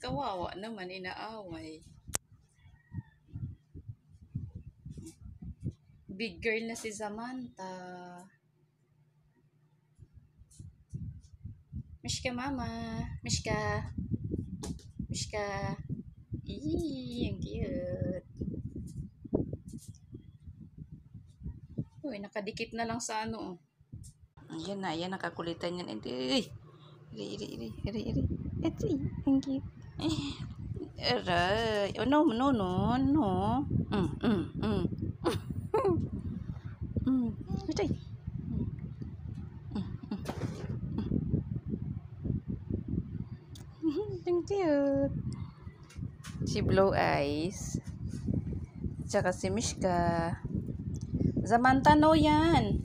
Kawawa naman, inaaway. Big girl na si Samantha. Mishka mama. Mishka. Mishka. Eee, ang cute. Uy, nakadikit na lang sa ano. Ayan na, ayan, nakakulitan yan. Iri, iri. Ito, ang cute. Aray. Oh, no. Ito. Ang cute. Si Blue Eyes. Tsaka si Mishka. Samantha, no yan.